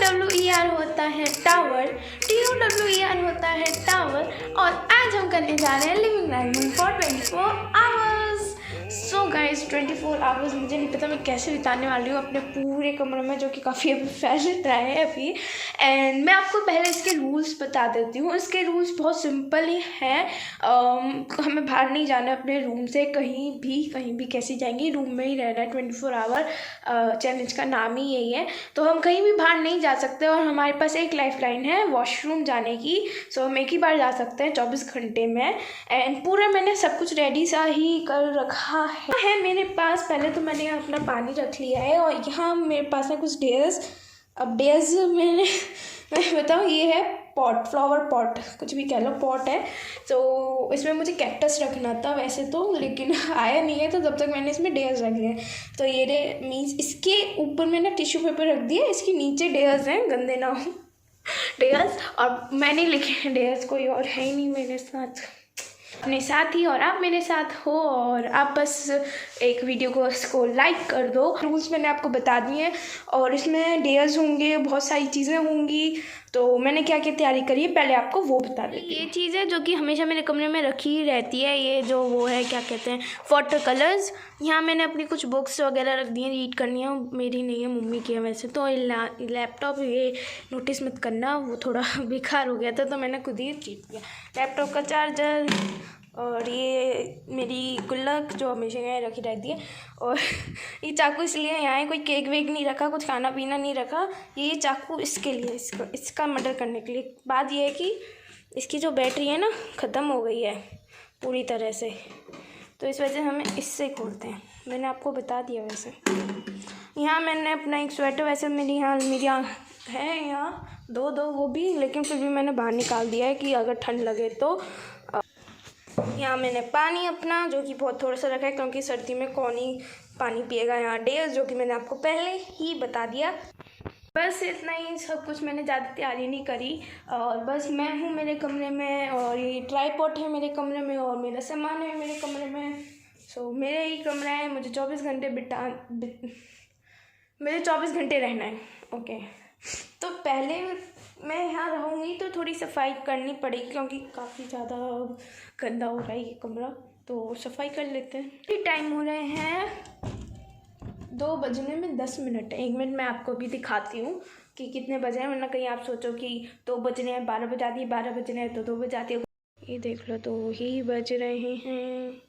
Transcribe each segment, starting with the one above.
TOWER होता है tower, TOWER होता है टावर। और आज हम करने जा रहे हैं living diamond for 24 hours. So guys 24 hours मुझे नहीं पता मैं कैसे बिताने वाली हूँ अपने पूरे कमरे में, जो कि काफ़ी अभी फैल रहा है अभी। एंड मैं आपको पहले इसके रूल्स बता देती हूँ। इसके रूल्स बहुत सिंपल ही हैं। हमें बाहर नहीं जाना अपने रूम से, कहीं भी कैसे जाएंगे, रूम में ही रहना है। 24 आवर चैलेंज का नाम ही यही है। तो हम कहीं भी बाहर नहीं जा सकते और हमारे पास एक लाइफ लाइन है वॉशरूम जाने की। सो हम एक ही बार जा सकते हैं 24 घंटे में। एंड पूरा मैंने सब कुछ रेडी सा ही कर रखा है मेरे पास। पहले तो मैंने अपना पानी रख लिया है और यहाँ मेरे पास है कुछ डेयर्स। अब डेयर्स मैं बताऊँ, ये है पॉट, फ्लावर पॉट, कुछ भी कह लो, पॉट है। तो इसमें मुझे कैक्टस रखना था वैसे तो, लेकिन आया नहीं है, तो तब तक मैंने इसमें डेयर्स रख लिए। तो ये मीन्स इसके ऊपर मैंने टिश्यू पेपर रख दिया, इसके नीचे डेयर्स हैं, गंदे ना हो डेयर्स। और मैंने लिखे डेयर्स, कोई और है ही नहीं मेरे साथ, अपने साथ ही। और आप मेरे साथ हो और आप बस एक वीडियो को इसको लाइक कर दो। रूल्स मैंने आपको बता दिए हैं और इसमें डेयर्स होंगे, बहुत सारी चीज़ें होंगी। तो मैंने क्या क्या तैयारी करी है पहले आपको वो बता देती हूँ। ये चीज़ है जो कि हमेशा मेरे कमरे में रखी ही रहती है, ये जो वो है क्या कहते हैं, वाटर कलर्स। यहाँ मैंने अपनी कुछ बुक्स वगैरह रख दी हैं, रीड करनी है, मेरी नहीं है मम्मी की है वैसे तो। लैपटॉप, ये नोटिस मत करना, वो थोड़ा बेकार हो गया था तो मैंने खुद ही ठीक किया। लैपटॉप का चार्जर और ये मेरी गुल्लक जो हमेशा यहाँ रखी रहती है। और ये चाकू इसलिए यहाँ है, कोई केक वेक नहीं रखा, कुछ खाना पीना नहीं रखा। ये चाकू इसके लिए, इसका मर्डर करने के लिए। बात ये है कि इसकी जो बैटरी है ना ख़त्म हो गई है पूरी तरह से, तो इस वजह से हमें इससे खोलते हैं। मैंने आपको बता दिया वैसे। यहाँ मैंने अपना एक स्वेटर, वैसे मेरी यहाँ है यहाँ दो वो भी, लेकिन फिर भी मैंने बाहर निकाल दिया है कि अगर ठंड लगे तो। यहाँ मैंने पानी अपना, जो कि बहुत थोड़ा सा रखा है क्योंकि सर्दी में कौन ही पानी पिएगा। यहाँ डेयर्स, जो कि मैंने आपको पहले ही बता दिया। बस इतना ही, सब कुछ मैंने ज़्यादा तैयारी नहीं करी। और बस मैं हूँ मेरे कमरे में, और ये ट्राईपॉड है मेरे कमरे में, और मेरा सामान है मेरे कमरे में। सो मेरे ही कमरा है, मुझे 24 घंटे मेरे 24 घंटे रहना है। ओके, तो पहले मैं यहाँ रहूँगी तो थोड़ी सफाई करनी पड़ेगी क्योंकि काफ़ी ज़्यादा गंदा हो रहा है ये कमरा, तो सफाई कर लेते हैं। टाइम हो रहे हैं 2 बजने में 10 मिनट। 1 मिनट मैं आपको भी दिखाती हूँ कि कितने बजे हैं, वरना कहीं आप सोचो कि 2 बजने हैं, 12 बजा दिए, 12 बजने हैं तो 2 बजाती है। ये देख लो, तो ही बज रहे हैं।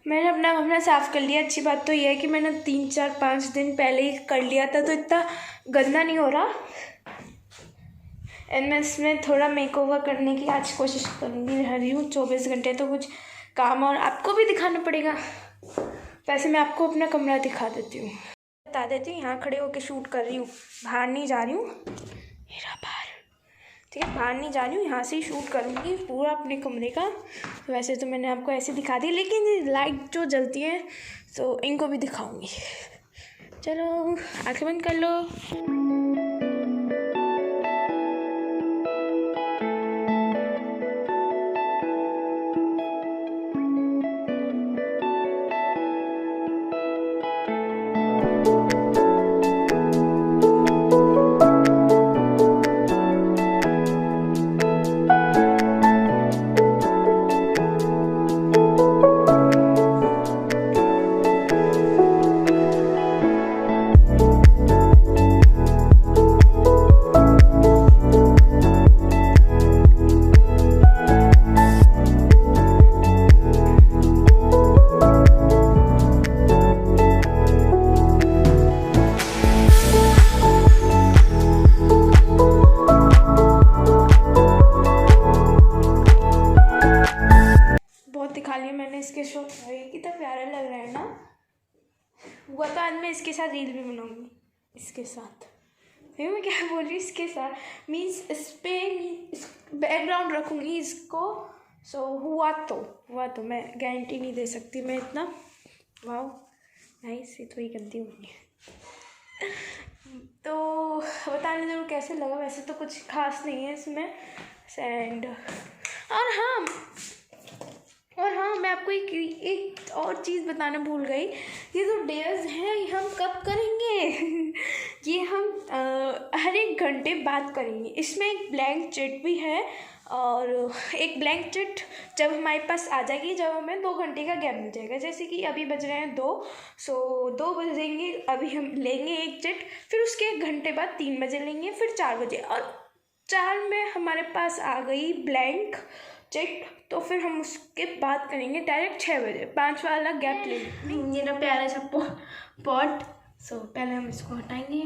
मैंने अपना कमरा साफ़ कर लिया। अच्छी बात तो यह है कि मैंने 3, 4, 5 दिन पहले ही कर लिया था, तो इतना गंदा नहीं हो रहा। एंड मैं इसमें थोड़ा मेकओवर करने की आज कोशिश करूँगी। रह रही हूँ 24 घंटे, तो कुछ काम और आपको भी दिखाना पड़ेगा। वैसे मैं आपको अपना कमरा दिखा देती हूँ, बता देती हूँ। यहाँ खड़े होकर शूट कर रही हूँ, बाहर नहीं जा रही हूँ, मेरा बाहर, ठीक है, बाहर नहीं जा रही हूँ, यहाँ से ही शूट करूँगी पूरा अपने कमरे का। वैसे तो मैंने आपको ऐसे दिखा दी, लेकिन ये लाइट जो जलती है तो इनको भी दिखाऊँगी। चलो आँखें बंद कर लो। हुआ तो आज मैं इसके साथ रील भी बनाऊँगी, इसके साथ। फिर मैं क्या बोल रही हूँ, इसके साथ मीन्स इस पर बैकग्राउंड रखूँगी इसको। सो हुआ तो मैं गारंटी नहीं दे सकती मैं इतना। वाह नाइस, ये थोड़ी गंदी होगी। तो बताने ज़रूर कैसे लगा। वैसे तो कुछ खास नहीं है इसमें एंड और हाँ मैं आपको एक और चीज़ बताना भूल गई। ये जो डेयर्स हैं ये हम कब करेंगे ये हम हर एक घंटे बाद करेंगे। इसमें एक ब्लैंक चेट भी है और एक ब्लैंक चेट जब हमारे पास आ जाएगी, जब हमें 2 घंटे का गैप मिल जाएगा। जैसे कि अभी बज रहे हैं 2, सो 2 बजेंगे, अभी हम लेंगे एक चेट, फिर उसके 1 घंटे बाद 3 बजे लेंगे, फिर 4 बजे, और 4 में हमारे पास आ गई ब्लैंक चेक, तो फिर हम उसके बाद करेंगे डायरेक्ट 6 बजे। 5 वाला गैप ले लेंगे। मेरा प्यारा सा पॉट। सो पहले हम इसको हटाएंगे।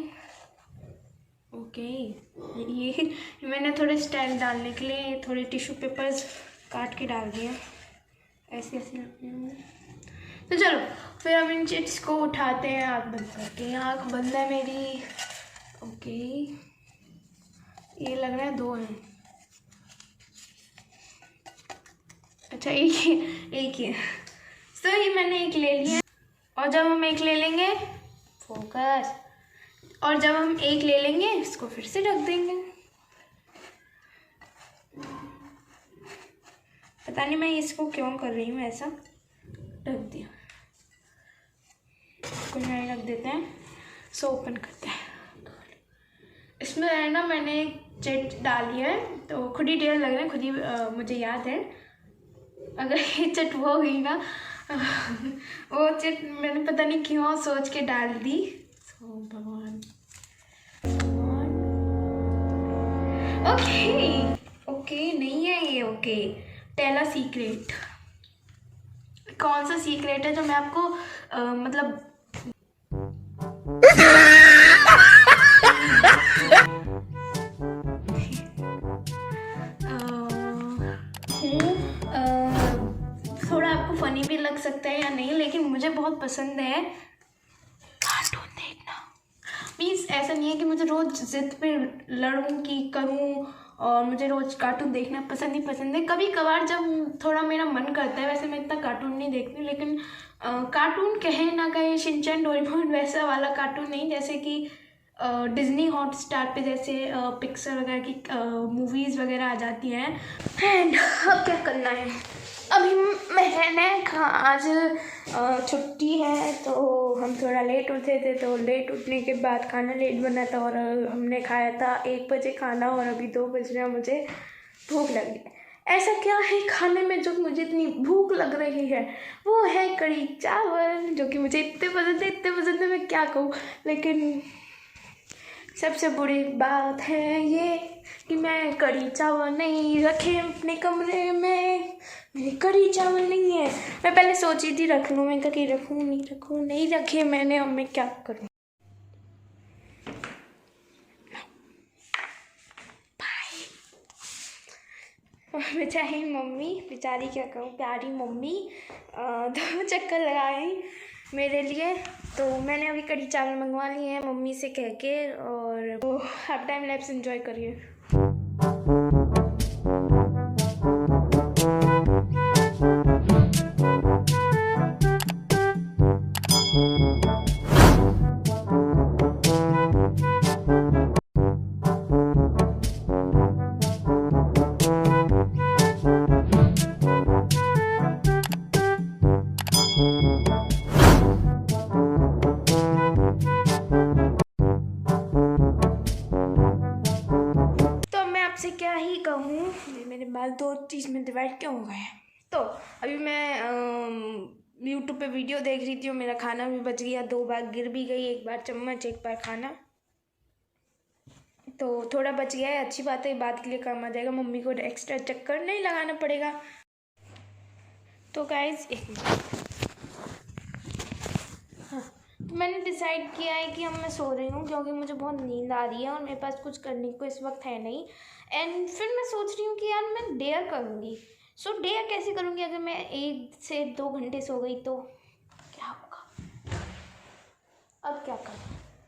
ओके ये मैंने थोड़े स्टाइल डालने के लिए थोड़े टिश्यू पेपर्स काट के डाल दिए, ऐसे तो चलो फिर हम इन चिट्स को उठाते हैं। आँख बंद करके, आँख बंद है मेरी। ओके ये लग रहा है 2 हैं। अच्छा एक ही तो ये मैंने एक ले लिया। और जब हम एक ले लेंगे, फोकस, और जब हम एक ले लेंगे इसको फिर से ढक देंगे। पता नहीं मैं इसको क्यों कर रही हूँ ऐसा, ढक दिया। इसको यहाँ रख देते हैं। सो ओपन करते हैं। इसमें है ना मैंने एक चेट डाली है, तो खुद ही डेढ़ लग रहा है, खुद ही मुझे याद है। अगर ये चट वो गई ना वो चट मैंने पता नहीं क्यों सोच के डाल दी। भगवान ओके नहीं है ये। Okay tell a secret. कौन सा सीक्रेट है जो मैं आपको मतलब थोड़ा आपको फनी भी लग सकता है या नहीं, लेकिन मुझे बहुत पसंद है कार्टून देखना। मीन्स ऐसा नहीं है कि मुझे रोज़ जिद पे लड़ूँ कि करूँ, और मुझे रोज़ कार्टून देखना पसंद ही पसंद है। कभी कभार जब थोड़ा मेरा मन करता है, वैसे मैं इतना कार्टून नहीं देखती, लेकिन कार्टून कहे ना कहे शिनचैन डोरेमोन वैसा वाला कार्टून नहीं, जैसे कि डिज्नी हॉटस्टार पे जैसे पिक्सर वगैरह की मूवीज़ वगैरह आ जाती हैं। एंड अब क्या करना है, अभी मैंने आज छुट्टी है तो हम थोड़ा लेट उठे थे, तो लेट उठने के बाद खाना लेट बना था और हमने खाया था 1 बजे खाना, और अभी 2 बज रहे हैं, मुझे भूख लगी। ऐसा क्या है खाने में जो मुझे इतनी भूख लग रही है, वो है कढ़ी चावल, जो कि मुझे इतने पसंद है मैं क्या कहूँ। लेकिन सबसे बुरी बात है ये कि मैं कढ़ी चावल नहीं रखे अपने कमरे में। मेरे कढ़ी चावल नहीं है। मैं पहले सोची थी रख लूँ, मैं कहीं रखूँ नहीं रखे मैंने, अब मैं क्या करूँ। बेचारी मम्मी, बेचारी क्या कहूँ, प्यारी मम्मी 2 चक्कर लगाई मेरे लिए। तो मैंने अभी कढ़ी चावल मंगवा लिए हैं मम्मी से कह के, और तो आप टाइम लैप्स एंजॉय करिए। क्या ही कहूँ, मेरे बाल 2 चीज़ में डिवाइड क्यों हो गए हैं। तो अभी मैं यूट्यूब पे वीडियो देख रही थी और मेरा खाना भी बच गया, 2 बार गिर भी गई, 1 बार चम्मच 1 बार खाना, तो थोड़ा बच गया है। अच्छी बात है, बात के लिए काम आ जाएगा, मम्मी को एक्स्ट्रा चक्कर नहीं लगाना पड़ेगा। तो गाइज एक मिनट, हाँ मैंने डिसाइड किया है कि अब मैं सो रही हूँ, क्योंकि मुझे बहुत नींद आ रही है और मेरे पास कुछ करने को इस वक्त है नहीं। एंड फिर मैं सोच रही हूँ कि यार मैं डेयर करूँगी। सो डेयर कैसे करूँगी, अगर मैं 1 से 2 घंटे सो गई तो क्या होगा।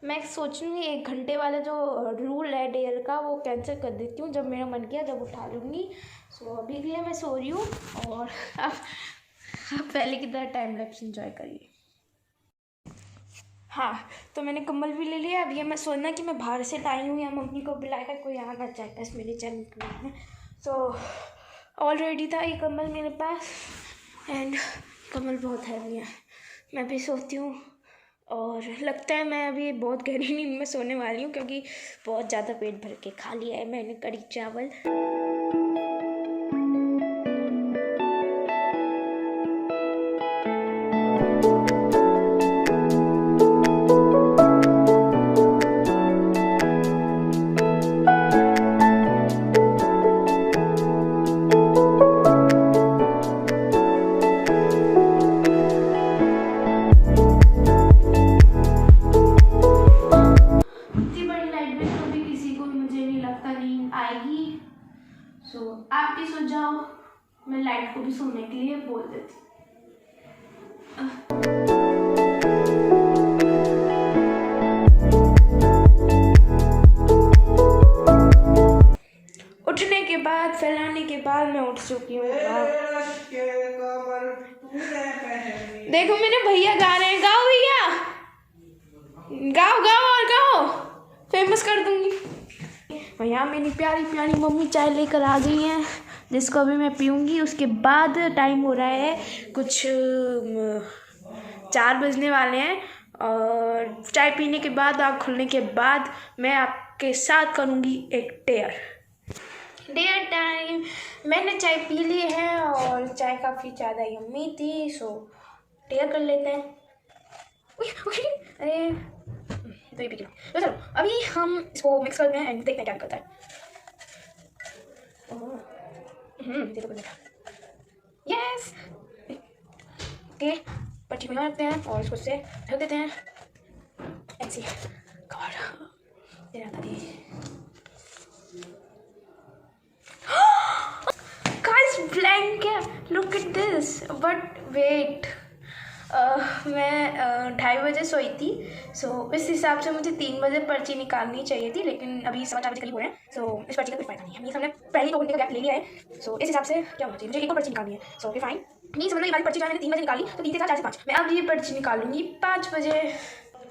मैं सोच रही हूँ 1 घंटे वाला जो रूल है डेयर का वो कैंसिल कर देती हूँ, जब मेरा मन किया जब उठा लूँगी। सो अभी के लिए मैं सो रही हूँ और आप पहले की तरह टाइम लैप्स एंजॉय करिए। हाँ, तो मैंने कम्बल भी ले लिया। अब ये मैं सोचना कि मैं बाहर से लाई हूँ या मम्मी को बुलाकर कोई आना चाहता है मेरे चैनल में। सो ऑलरेडी था ये कम्बल मेरे पास एंड कम्बल बहुत हैवी है। मैं भी सोती हूँ और लगता है मैं अभी बहुत गहरी नींद में सोने वाली हूँ, क्योंकि बहुत ज़्यादा पेट भर के खा लिया है मैंने कढ़ी चावल। सो आप भी सो जाओ, मैं लाइट को भी सोने के लिए बोल देती हूँ। उठने के बाद फैलाने के बाद मैं उठ चुकी हूँ। देखो मेरे भैया गा रहे हैं, गाओ भैया, गाओ गाओ और गाओ, फेमस कर दूंगी। यहाँ मेरी प्यारी प्यारी मम्मी चाय लेकर आ गई हैं, जिसको अभी मैं पीऊँगी। उसके बाद टाइम हो रहा है कुछ 4 बजने वाले हैं और चाय पीने के बाद, आँख खुलने के बाद मैं आपके साथ करूँगी एक डेयर टाइम। मैंने चाय पी ली है और चाय काफ़ी ज़्यादा यम्मी थी, सो डेयर कर लेते हैं। अरे तो ये भी तो चलो अभी हम इसको मिक्स करते हैं एंड देखते हैं क्या करता है। देखो यस, ओके पट्टी बना देते हैं और इसको से ढक देते हैं। ऐसे गॉड तेरा दादी guys blanket, look at this, but wait मैं 2:30 बजे सोई थी। सो इस हिसाब से मुझे 3 बजे पर्ची निकालनी चाहिए थी, लेकिन अभी 4:15 बजे करीब हो रहे हैं। सो इस पर्ची का कोई फायदा नहीं है, मीन्स हमने पहले 2 घंटे का गैप ले लिया है। सो इस हिसाब से क्या होना चाहिए, मुझे एक और पर्ची निकालनी है। सो ओके फाइन, मीन्स मतलब ये वाली पर्ची जो मैंने 3 बजे निकाली तो 3 से 4, 4 से 5 मैं अब ये पर्ची निकालूंगी 5 बजे।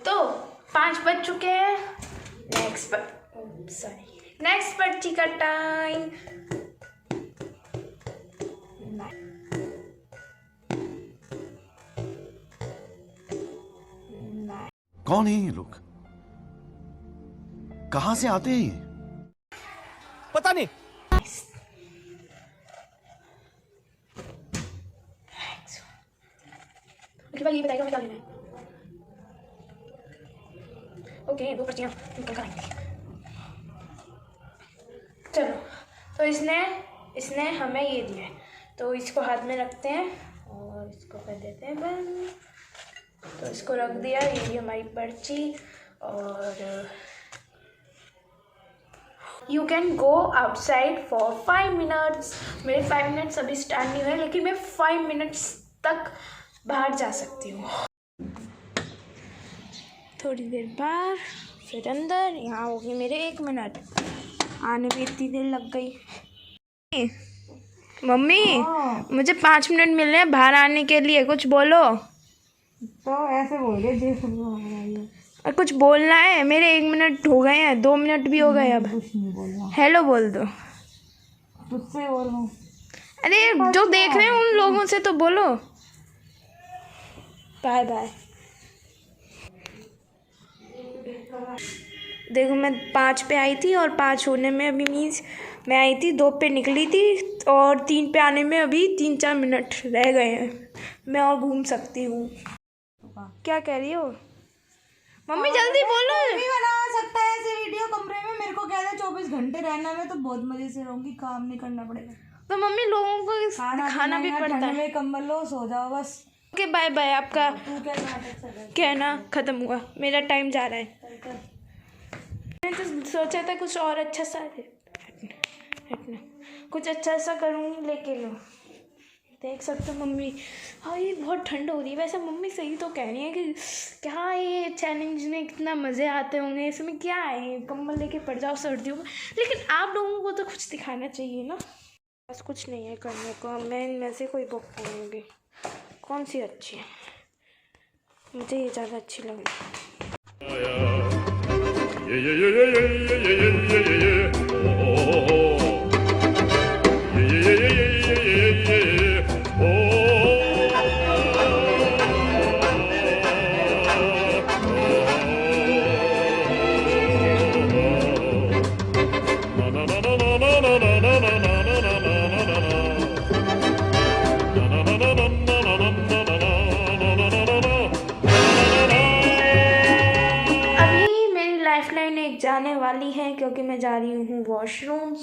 तो 5 बज चुके हैं। नेक्स्ट पर्ची का टाइम। कौन है ये लोग, कहां से आते हैं ये? पता नहीं। ये बताएगा क्या लेना है। ओके 2 पर्चियाँ निकल कर आएंगी। चलो तो इसने हमें ये दिया है, तो इसको हाथ में रखते हैं और इसको कर देते हैं बंद। तो इसको रख दिया, ये हमारी पर्ची। और you can go outside for 5 minutes. मेरे 5 मिनट्स अभी स्टार्ट नहीं हुए, लेकिन मैं 5 मिनट्स तक बाहर जा सकती हूँ। थोड़ी देर बाहर फिर अंदर, यहाँ होगी मेरे 1 मिनट, आने में इतनी देर लग गई। मम्मी मुझे 5 मिनट मिल रहे हैं बाहर आने के लिए, कुछ बोलो। तो ऐसे बोल रहे और कुछ बोलना है, मेरे 1 मिनट हो गए हैं, 2 मिनट भी हो गए। अब कुछ नहीं बोलना, हेलो बोल दो। तुझसे बोल रहा हूँ। अरे जो देख रहे हैं उन लोगों से तो बोलो। Bye bye. देखो मैं 5 पे आई थी और 5 होने में अभी मीन्स मैं आई थी 2 पे निकली थी और 3 पे आने में अभी 3-4 मिनट रह गए हैं। मैं और घूम सकती हूँ। क्या कह रही हो मम्मी, जल्दी बोलो। भी बना सकता है ऐसे वीडियो कमरे में, मेरे को कहते 24 घंटे रहना, में तो बहुत मजे से रहूंगी, काम नहीं करना पड़ेगा। तो मम्मी लोगों को खाना भी पड़ता है। कम्बल लो, सो जाओ बस। Okay bye bye. आपका तू क्या नाटक कर रहा है? कहना खत्म हुआ, मेरा टाइम जा रहा है। मैंने तो सोचा था कुछ और अच्छा सा कुछ अच्छा सा करूँगी, लेकिन देख सकते हो मम्मी। हाँ ये बहुत ठंड हो रही है। वैसे मम्मी सही तो कह रही है कि क्या ये चैलेंज में कितना मज़े आते होंगे, इसमें क्या है, कम्बल लेके पड़ जाओ सर्दियों में। लेकिन आप लोगों को तो कुछ दिखाना चाहिए ना। बस कुछ नहीं है करने को। मैं इनमें से कोई बुक पढ़ूँगी। कौन सी अच्छी है? मुझे ये ज़्यादा अच्छी लगी। लाइफलाइन एक जाने वाली है क्योंकि मैं जा रही हूँ वॉशरूम।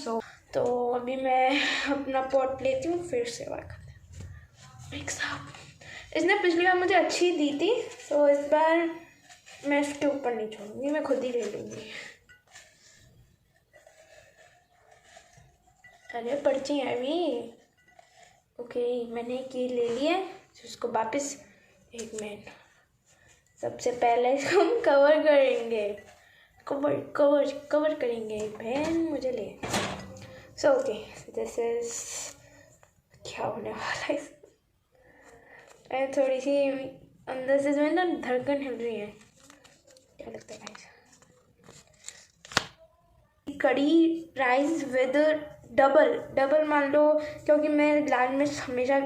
तो अभी मैं अपना पॉट लेती हूँ, फिर सेवा करते हैं। एक साहब इसने पिछली बार मुझे अच्छी दी थी, तो इस बार मैं इसके ऊपर नहीं छोड़ूंगी, मैं खुद ही ले लूँगी। अरे पर्ची है अभी। ओके मैंने ये ले लिया है, उसको वापस। एक मिनट, सबसे पहले इसको हम कवर करेंगे। कवर करेंगे। बहन मुझे ले। सो ओके दिस इज क्या होने वाला है। थोड़ी सी अंदर से जो है ना धड़कन हिल रही है। क्या लगता है भाई? कड़ी राइस विद डबल मान लो, क्योंकि मैं लाल मिर्च हमेशा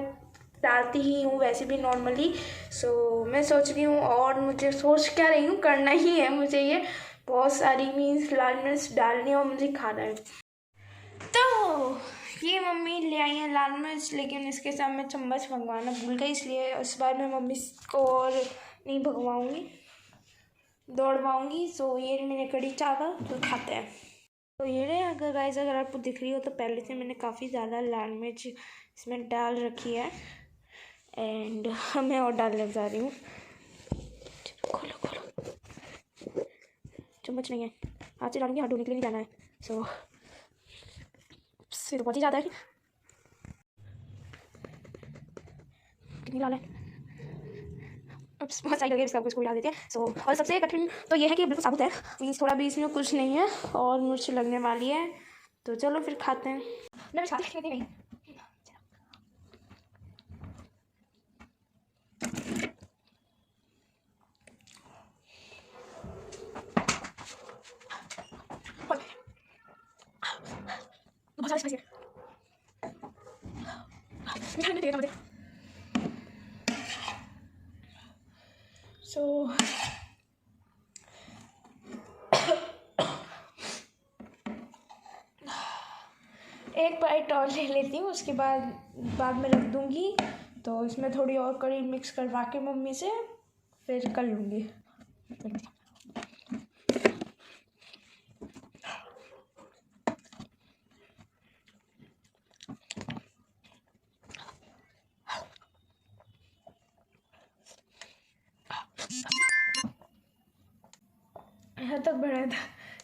डालती ही हूँ वैसे भी नॉर्मली। सो मैं सोच रही हूँ, और मुझे सोच क्या रही हूँ, करना ही है मुझे ये बहुत सारी मीन्स लाल मिर्च डालनी है और मुझे खाना है। तो ये मम्मी ले आई है लाल मिर्च, लेकिन इसके साथ मैं चम्मच मंगवाना भूल गई, इसलिए इस बार मैं मम्मी को और नहीं भगवाऊँगी, दौड़वाऊँगी। सो ये मैंने कड़ी चावल तो खाते हैं। तो ये रहे। अगर गाइस अगर आपको दिख रही हो तो पहले से मैंने काफ़ी ज़्यादा लाल मिर्च इसमें डाल रखी है, एंड मैं और डालने जा रही हूँ। खोलो चम्मच नहीं है, हाथ से डालूंगी, हाथ धोने के लिए नहीं जाना है। सो फिर बहुत ही ज़्यादा है। कितनी डाल है? अब बहुत सारी लगे, इसको डाल देते हैं। सो और सबसे कठिन तो ये है कि बिल्कुल साबुत है, मीन्स थोड़ा भी इसमें कुछ नहीं है और मिर्च लगने वाली है। तो चलो फिर खाते हैं। मैं खाते नहीं। बहुत सारा स्पाइसी है। मीठा नहीं देगा मुझे। सो एक बाइट और ले लेती हूँ, उसके बाद में रख दूँगी। तो इसमें थोड़ी और कड़ी मिक्स करवा के मम्मी से फिर कर लूँगी। यहाँ तक बढ़ा था,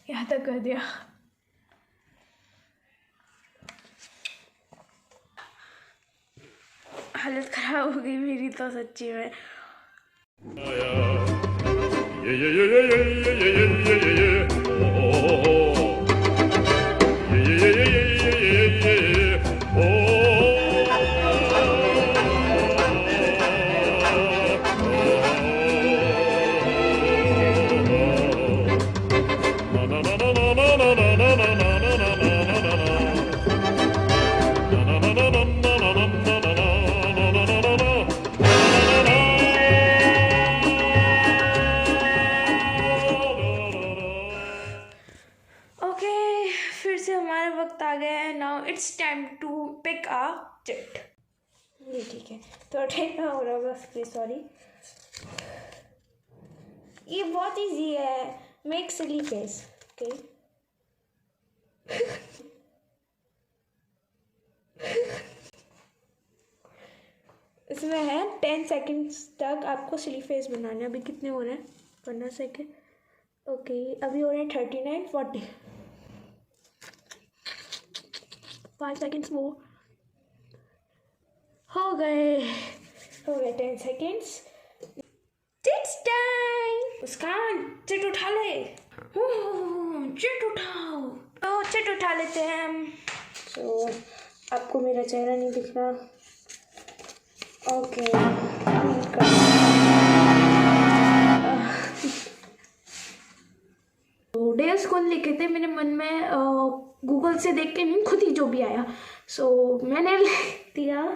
यहाँ तक कर दिया। हालत खराब हो गई मेरी तो सच्ची में। आ गया है। Now it's time to pick a chit. ये ठीक है, तो ठेका हो रहा होगा, प्लीज सॉरी। ये बहुत इजी है, मेक सिली फेस। ओके इसमें है 10 सेकेंड्स तक आपको सिली फेस बनाना है। अभी कितने हो रहे हैं? 15 सेकेंड। ओके अभी हो रहे हैं 39, 40, 5 सेकेंड्स वो। हो गए 10 seconds. It's time. Muskan chit उठा ले। चिट उठाओ। तो चिट उठा लेते हैं हम। तो आपको मेरा चेहरा नहीं दिख रहा। ओके डेज कौन लिखे थे मेरे मन में, गूगल से देख के नहीं, खुद ही जो भी आया सो मैंने लिख दिया।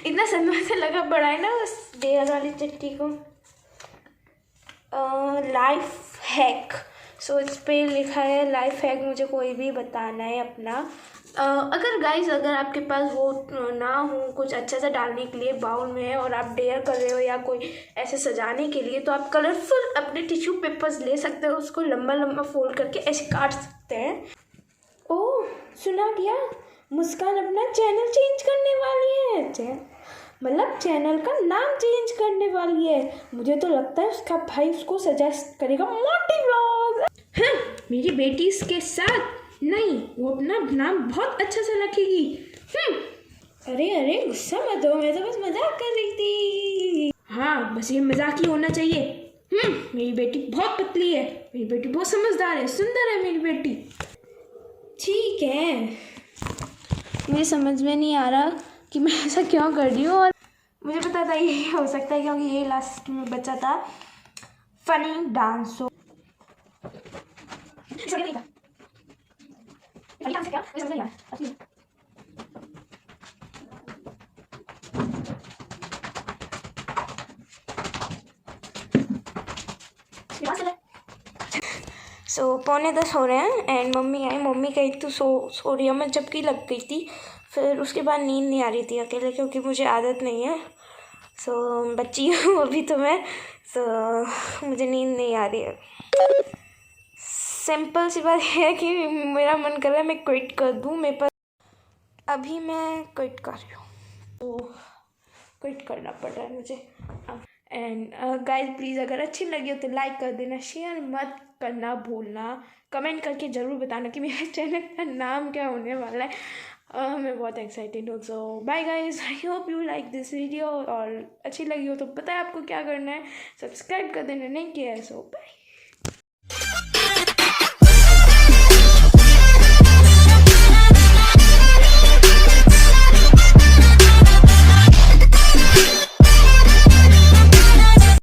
इतना सदमा से लगा पड़ा है ना उस डेयर वाली चिट्ठी को। Life hack. सो इस पे लिखा है लाइफ हैक, मुझे कोई भी बताना है अपना। अगर गाइस अगर आपके पास वो ना हो कुछ अच्छा सा डालने के लिए बाउल में और आप डेयर कर रहे हो या कोई ऐसे सजाने के लिए, तो आप कलरफुल अपने टिश्यू पेपर्स ले सकते हो, उसको लंबा लंबा फोल्ड करके ऐसे काट सकते हैं। ओह सुना क्या, मुस्कान अपना चैनल चेंज करने वाली है। मतलब चैनल का नाम चेंज करने वाली है। मुझे तो लगता है उसका भाई उसको सजेस्ट करेगा मोटी व्लॉग। हाँ मेरी बेटी इसके साथ नहीं, वो अपना नाम बहुत अच्छा सा रखेगी। अरे गुस्सा मत हो, मैं तो बस मजाक कर रही थी। हाँ बस ये मजाक ही होना चाहिए। मेरी बेटी बहुत पतली है, मेरी बेटी बहुत समझदार है, सुंदर है मेरी बेटी। ठीक है, मुझे समझ में नहीं आ रहा कि मैं ऐसा क्यों कर रही हूँ, और मुझे पता था ये हो सकता है क्योंकि ये लास्ट में बचा था फनी डांस। सो 9:45 हो रहे हैं एंड मम्मी आई। मम्मी कही तो सो रही है, मैं जबकि लग गई थी। फिर उसके बाद नींद नहीं आ रही थी अकेले, क्योंकि मुझे आदत नहीं है। सो बच्ची हूँ अभी तो मैं, सो मुझे नींद नहीं आ रही है। सिंपल सी बात है कि मेरा मन कर रहा है मैं क्विट कर दूँ, मेरे पास अभी मैं क्विट कर रही हूँ, तो क्विट करना पड़ रहा है मुझे। एंड गाइस प्लीज़ अगर अच्छी लगी हो तो लाइक कर देना, शेयर मत करना भूलना, कमेंट करके ज़रूर बताना कि मेरे चैनल का नाम क्या होने वाला है। मैं बहुत एक्साइटेड हूँ। So bye guys, I hope you like this video. और अच्छी लगी हो तो पता है आपको क्या करना है, सब्सक्राइब कर देना नहीं किया है। सो बाय।